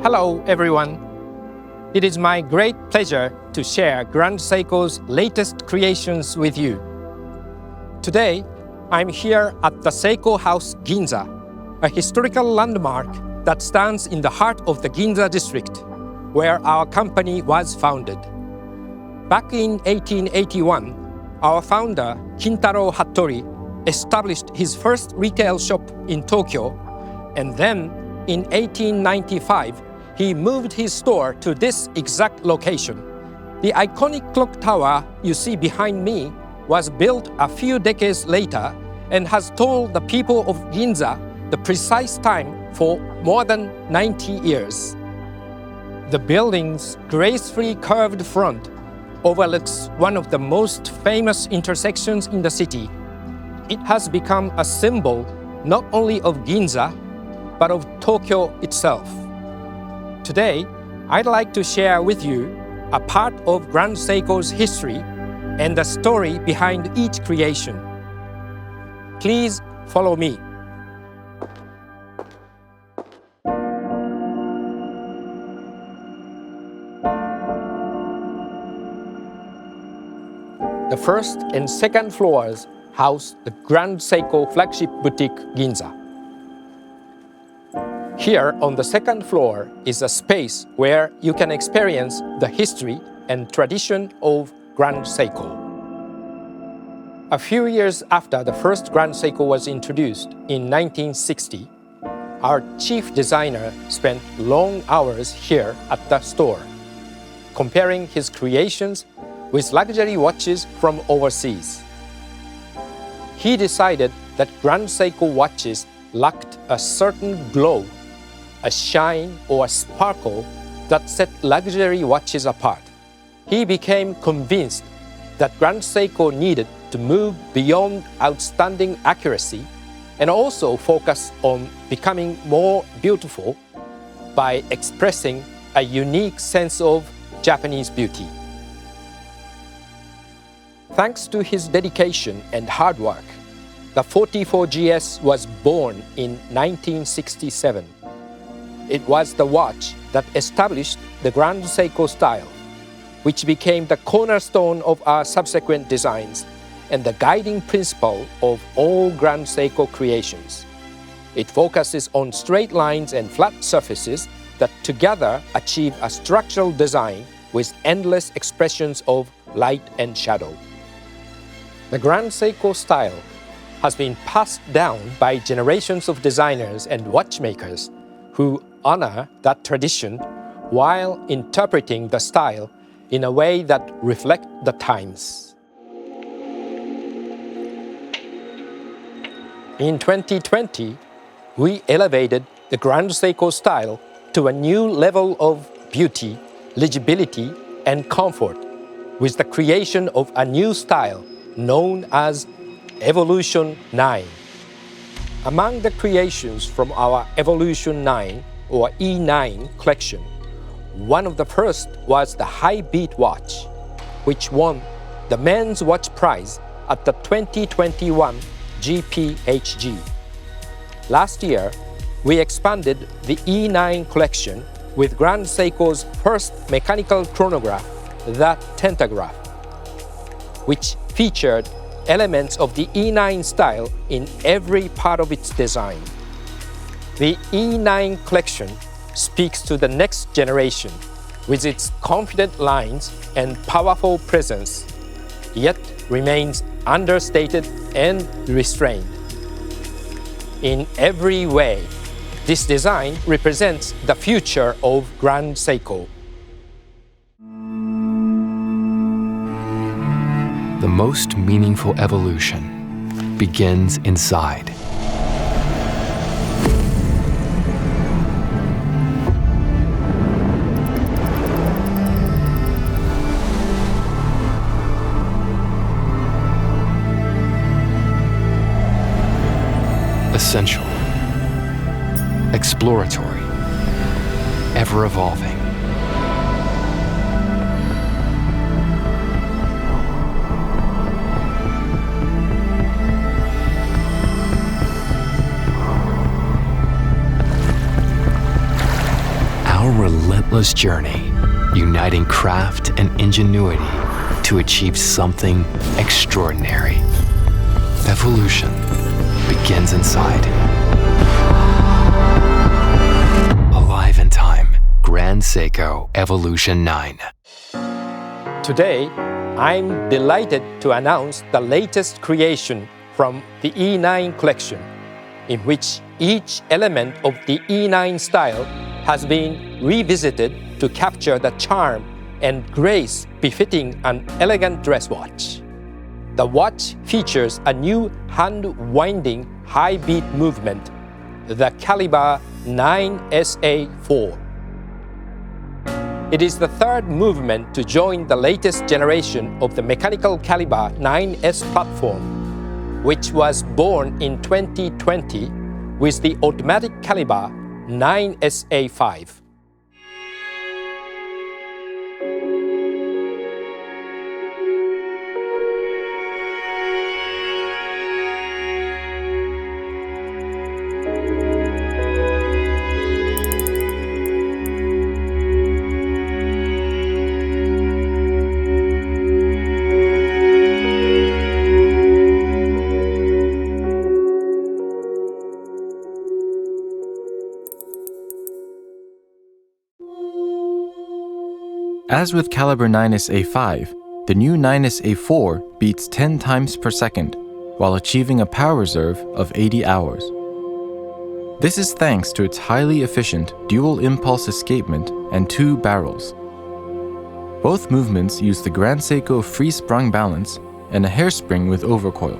Hello, everyone. It is my great pleasure to share Grand Seiko's latest creations with you. Today, I'm here at the Seiko House Ginza, a historical landmark that stands in the heart of the Ginza district, where our company was founded. Back in 1881, our founder, Kintaro Hattori, established his first retail shop in Tokyo, and then in 1895, he moved his store to this exact location. The iconic clock tower you see behind me was built a few decades later and has told the people of Ginza the precise time for more than 90 years. The building's gracefully curved front overlooks one of the most famous intersections in the city. It has become a symbol not only of Ginza, but of Tokyo itself. Today, I'd like to share with you a part of Grand Seiko's history and the story behind each creation. Please follow me. The first and second floors house the Grand Seiko flagship boutique Ginza. Here on the second floor is a space where you can experience the history and tradition of Grand Seiko. A few years after the first Grand Seiko was introduced in 1960, our chief designer spent long hours here at the store, comparing his creations with luxury watches from overseas. He decided that Grand Seiko watches lacked a certain glow, a shine or a sparkle that set luxury watches apart. He became convinced that Grand Seiko needed to move beyond outstanding accuracy and also focus on becoming more beautiful by expressing a unique sense of Japanese beauty. Thanks to his dedication and hard work, the 44GS was born in 1967. It was the watch that established the Grand Seiko style, which became the cornerstone of our subsequent designs and the guiding principle of all Grand Seiko creations. It focuses on straight lines and flat surfaces that together achieve a structural design with endless expressions of light and shadow. The Grand Seiko style has been passed down by generations of designers and watchmakers who honor that tradition while interpreting the style in a way that reflects the times. In 2020, we elevated the Grand Seiko style to a new level of beauty, legibility, and comfort with the creation of a new style known as Evolution 9. Among the creations from our Evolution 9 or E9 collection, one of the first was the High Beat watch, which won the Men's Watch Prize at the 2021 GPHG. Last year, we expanded the E9 collection with Grand Seiko's first mechanical chronograph, the Tentagraph, which featured elements of the E9 style in every part of its design. The E9 collection speaks to the next generation with its confident lines and powerful presence, yet remains understated and restrained. In every way, this design represents the future of Grand Seiko. The most meaningful evolution begins inside. Essential, exploratory, ever-evolving. relentless journey, uniting craft and ingenuity to achieve something extraordinary. Evolution begins inside. Alive in time, Grand Seiko Evolution 9. Today, I'm delighted to announce the latest creation from the E9 collection, in which each element of the E9 style has been revisited to capture the charm and grace befitting an elegant dress watch. The watch features a new hand-winding high-beat movement, the Caliber 9SA4. It is the third movement to join the latest generation of the mechanical Caliber 9S platform, which was born in 2020 with the automatic Caliber 9SA5. As with Caliber 9SA5, the new 9SA4 beats 10 times per second, while achieving a power reserve of 80 hours. This is thanks to its highly efficient dual impulse escapement and 2 barrels. Both movements use the Grand Seiko free sprung balance and a hairspring with overcoil.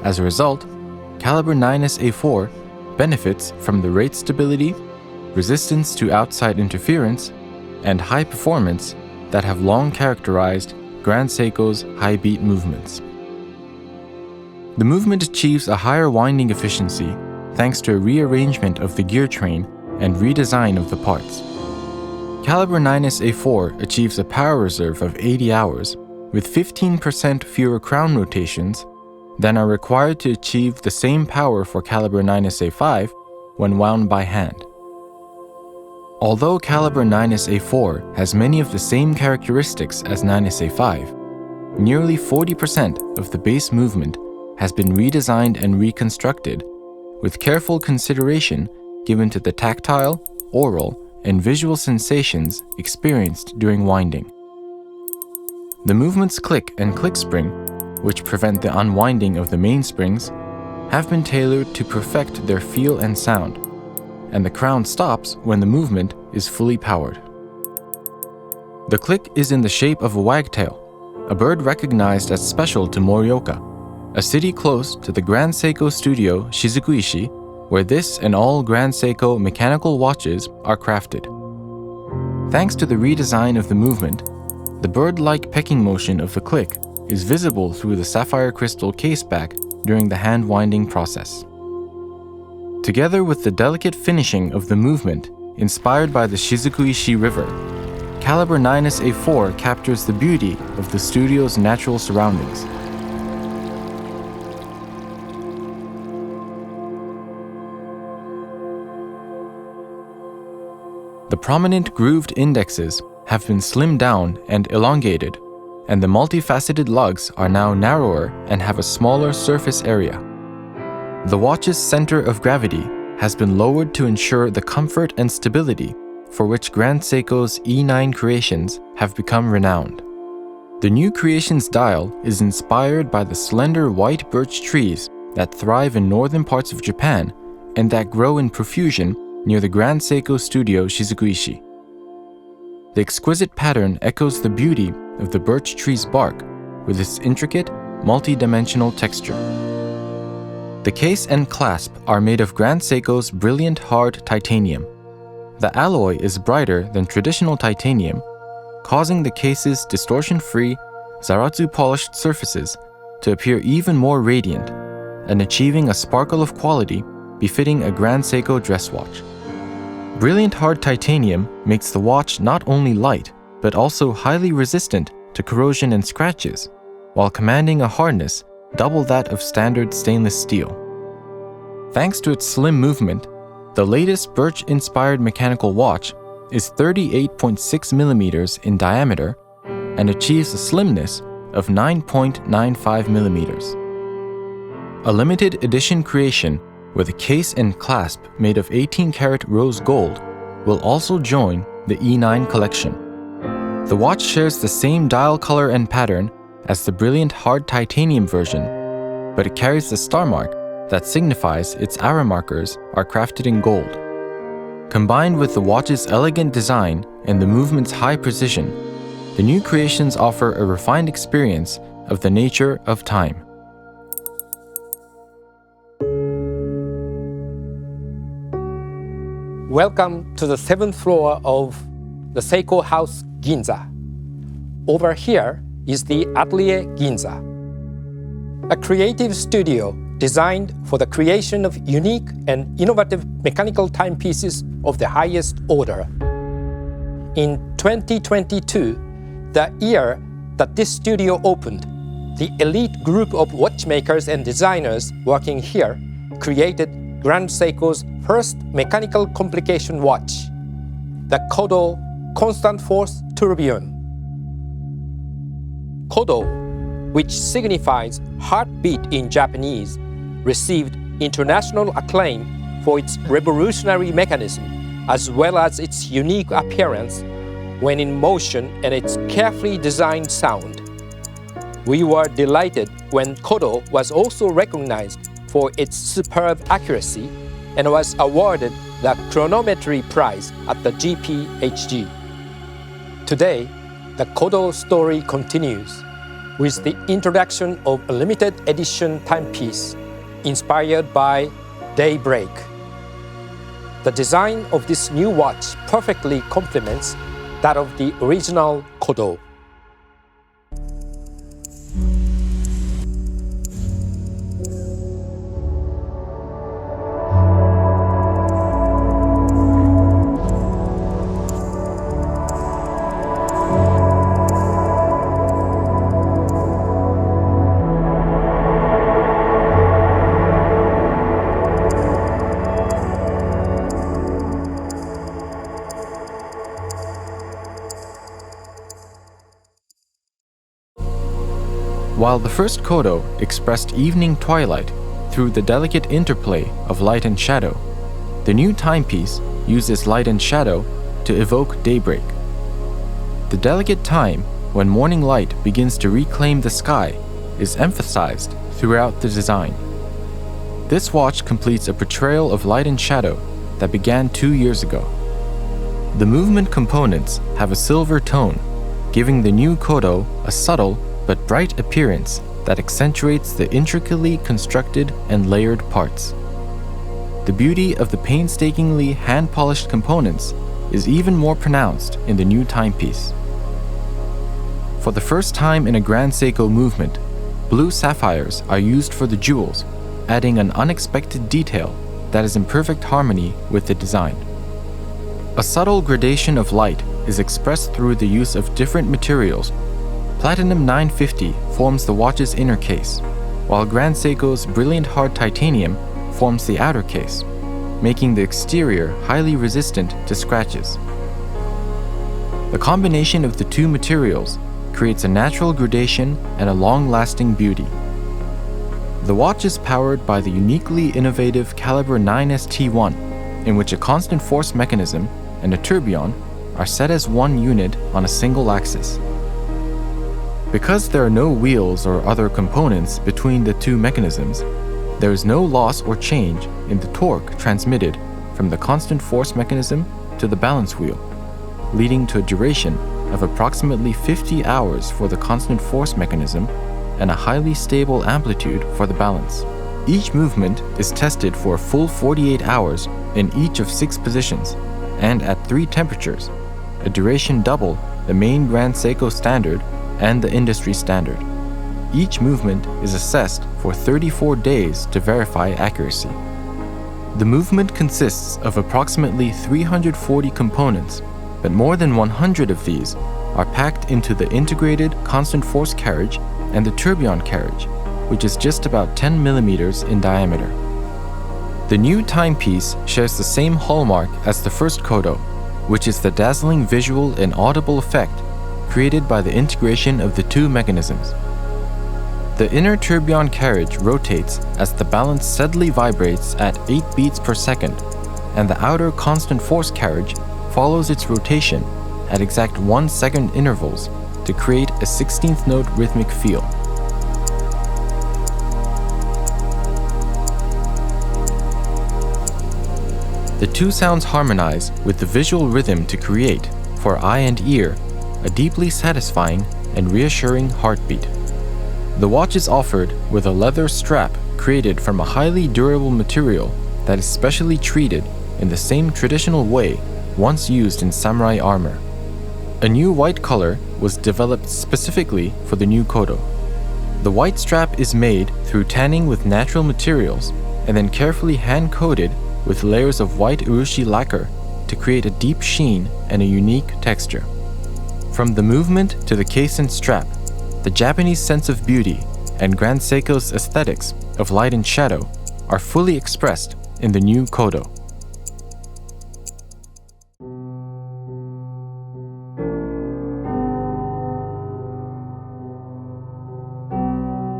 As a result, Caliber 9SA4 benefits from the rate stability, resistance to outside interference, and high performance that have long characterized Grand Seiko's high beat movements. The movement achieves a higher winding efficiency thanks to a rearrangement of the gear train and redesign of the parts. Caliber 9SA4 achieves a power reserve of 80 hours with 15% fewer crown rotations than are required to achieve the same power for Caliber 9SA5 when wound by hand. Although Caliber 9SA4 has many of the same characteristics as 9SA5, nearly 40% of the base movement has been redesigned and reconstructed, with careful consideration given to the tactile, oral, and visual sensations experienced during winding. The movement's click and click spring, which prevent the unwinding of the mainsprings, have been tailored to perfect their feel and sound, and the crown stops when the movement is fully powered. The click is in the shape of a wagtail, a bird recognized as special to Morioka, a city close to the Grand Seiko studio Shizukuishi, where this and all Grand Seiko mechanical watches are crafted. Thanks to the redesign of the movement, the bird-like pecking motion of the click is visible through the sapphire crystal caseback during the hand-winding process. Together with the delicate finishing of the movement inspired by the Shizukuishi River, Caliber 9SA4 captures the beauty of the studio's natural surroundings. The prominent grooved indexes have been slimmed down and elongated, and the multifaceted lugs are now narrower and have a smaller surface area. The watch's center of gravity has been lowered to ensure the comfort and stability for which Grand Seiko's E9 creations have become renowned. The new creation's dial is inspired by the slender white birch trees that thrive in northern parts of Japan and that grow in profusion near the Grand Seiko studio Shizukuishi. The exquisite pattern echoes the beauty of the birch tree's bark with its intricate, multi-dimensional texture. The case and clasp are made of Grand Seiko's brilliant hard titanium. The alloy is brighter than traditional titanium, causing the case's distortion-free, zaratsu-polished surfaces to appear even more radiant and achieving a sparkle of quality befitting a Grand Seiko dress watch. Brilliant hard titanium makes the watch not only light, but also highly resistant to corrosion and scratches, while commanding a hardness double that of standard stainless steel. Thanks to its slim movement, the latest birch-inspired mechanical watch is 38.6 millimeters in diameter and achieves a slimness of 9.95 millimeters. A limited edition creation with a case and clasp made of 18-karat rose gold will also join the E9 collection. The watch shares the same dial color and pattern as the brilliant hard titanium version, but it carries the star mark that signifies its hour markers are crafted in gold. Combined with the watch's elegant design and the movement's high precision, the new creations offer a refined experience of the nature of time. Welcome to the 7th floor of the Seiko House Ginza. Over here is the Atelier Ginza, a creative studio designed for the creation of unique and innovative mechanical timepieces of the highest order. In 2022, the year that this studio opened, the elite group of watchmakers and designers working here created Grand Seiko's first mechanical complication watch, the Kodo Constant Force Tourbillon. Kodo, which signifies heartbeat in Japanese, received international acclaim for its revolutionary mechanism as well as its unique appearance when in motion and its carefully designed sound. We were delighted when Kodo was also recognized for its superb accuracy and was awarded the chronometry prize at the GPHG. Today, the Kodo story continues with the introduction of a limited edition timepiece inspired by Daybreak. The design of this new watch perfectly complements that of the original Kodo. While the first Kodo expressed evening twilight through the delicate interplay of light and shadow, the new timepiece uses light and shadow to evoke daybreak. The delicate time when morning light begins to reclaim the sky is emphasized throughout the design. This watch completes a portrayal of light and shadow that began 2 years ago. The movement components have a silver tone, giving the new Kodo a subtle but bright appearance that accentuates the intricately constructed and layered parts. The beauty of the painstakingly hand-polished components is even more pronounced in the new timepiece. For the first time in a Grand Seiko movement, blue sapphires are used for the jewels, adding an unexpected detail that is in perfect harmony with the design. A subtle gradation of light is expressed through the use of different materials. Platinum 950 forms the watch's inner case, while Grand Seiko's brilliant hard titanium forms the outer case, making the exterior highly resistant to scratches. The combination of the two materials creates a natural gradation and a long-lasting beauty. The watch is powered by the uniquely innovative Caliber 9ST1, in which a constant force mechanism and a tourbillon are set as one unit on a single axis. Because there are no wheels or other components between the two mechanisms, there is no loss or change in the torque transmitted from the constant force mechanism to the balance wheel, leading to a duration of approximately 50 hours for the constant force mechanism and a highly stable amplitude for the balance. Each movement is tested for a full 48 hours in each of 6 positions and at 3 temperatures, a duration double the main Grand Seiko standard and the industry standard. Each movement is assessed for 34 days to verify accuracy. The movement consists of approximately 340 components, but more than 100 of these are packed into the integrated constant force carriage and the tourbillon carriage, which is just about 10 millimeters in diameter. The new timepiece shares the same hallmark as the first Kodo, which is the dazzling visual and audible effect created by the integration of the two mechanisms. The inner tourbillon carriage rotates as the balance steadily vibrates at 8 beats per second, and the outer constant force carriage follows its rotation at exact 1 second intervals to create a 16th note rhythmic feel. The two sounds harmonize with the visual rhythm to create, for eye and ear, a deeply satisfying and reassuring heartbeat. The watch is offered with a leather strap created from a highly durable material that is specially treated in the same traditional way once used in samurai armor. A new white color was developed specifically for the new Kodo. The white strap is made through tanning with natural materials and then carefully hand-coated with layers of white urushi lacquer to create a deep sheen and a unique texture. From the movement to the case and strap, the Japanese sense of beauty and Grand Seiko's aesthetics of light and shadow are fully expressed in the new Kodo.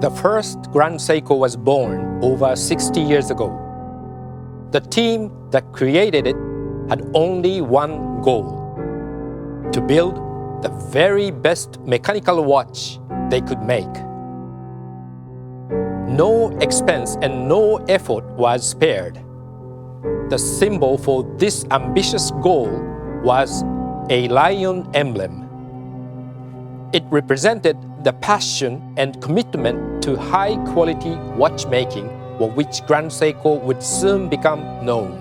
The first Grand Seiko was born over 60 years ago. The team that created it had only one goal: to build the very best mechanical watch they could make. No expense and no effort was spared. The symbol for this ambitious goal was a lion emblem. It represented the passion and commitment to high-quality watchmaking for which Grand Seiko would soon become known.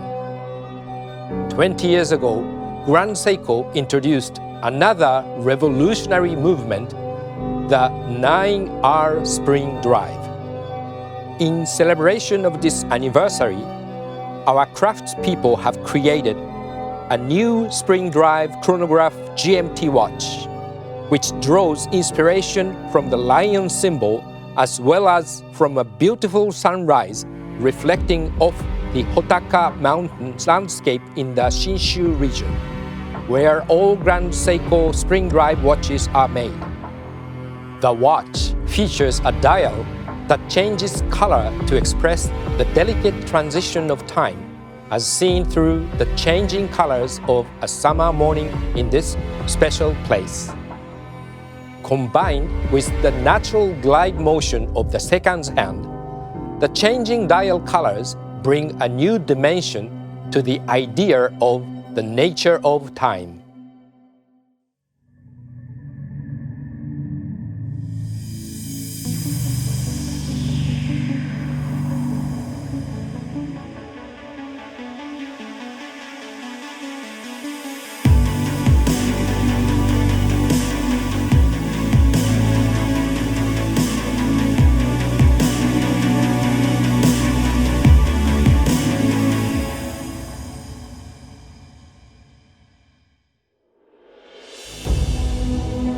20 years ago, Grand Seiko introduced another revolutionary movement, the 9R spring drive. In celebration of this anniversary, our craftspeople have created a new spring drive chronograph GMT watch, which draws inspiration from the lion symbol as well as from a beautiful sunrise reflecting off the Hotaka mountain landscape in the Shinshu region, where all Grand Seiko spring drive watches are made. The watch features a dial that changes color to express the delicate transition of time, as seen through the changing colors of a summer morning in this special place. Combined with the natural glide motion of the second's hand, the changing dial colors bring a new dimension to the idea of the nature of time.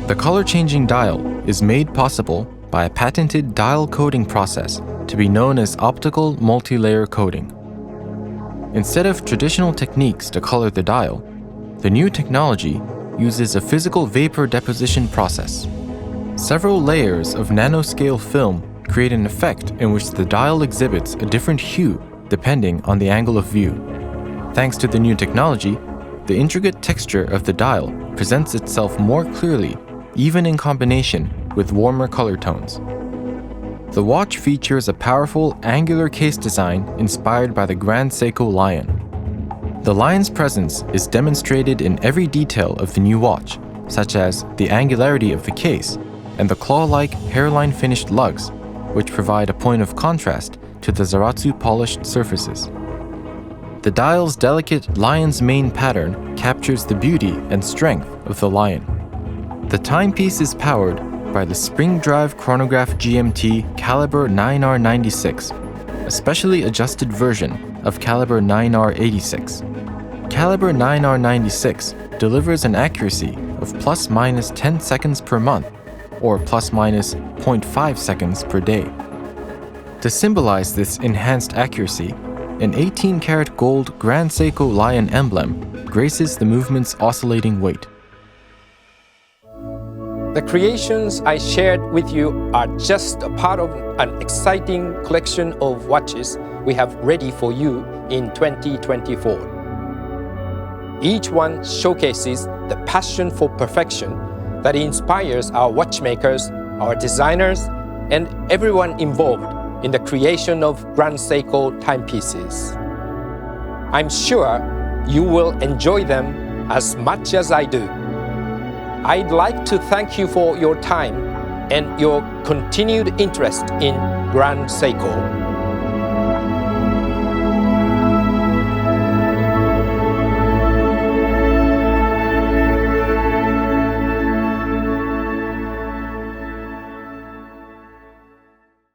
The color-changing dial is made possible by a patented dial coating process to be known as optical multi-layer coating. Instead of traditional techniques to color the dial, the new technology uses a physical vapor deposition process. Several layers of nanoscale film create an effect in which the dial exhibits a different hue depending on the angle of view. Thanks to the new technology, the intricate texture of the dial presents itself more clearly, even in combination with warmer color tones. The watch features a powerful angular case design inspired by the Grand Seiko lion. The lion's presence is demonstrated in every detail of the new watch, such as the angularity of the case and the claw-like hairline-finished lugs, which provide a point of contrast to the zaratsu-polished surfaces. The dial's delicate lion's mane pattern captures the beauty and strength of the lion. The timepiece is powered by the spring drive chronograph GMT caliber 9R96, a specially adjusted version of caliber 9R86. Caliber 9R96 delivers an accuracy of plus-minus 10 seconds per month, or plus-minus 0.5 seconds per day. To symbolize this enhanced accuracy, an 18-karat gold Grand Seiko lion emblem graces the movement's oscillating weight. The creations I shared with you are just a part of an exciting collection of watches we have ready for you in 2024. Each one showcases the passion for perfection that inspires our watchmakers, our designers, and everyone involved in the creation of Grand Seiko timepieces. I'm sure you will enjoy them as much as I do. I'd like to thank you for your time and your continued interest in Grand Seiko.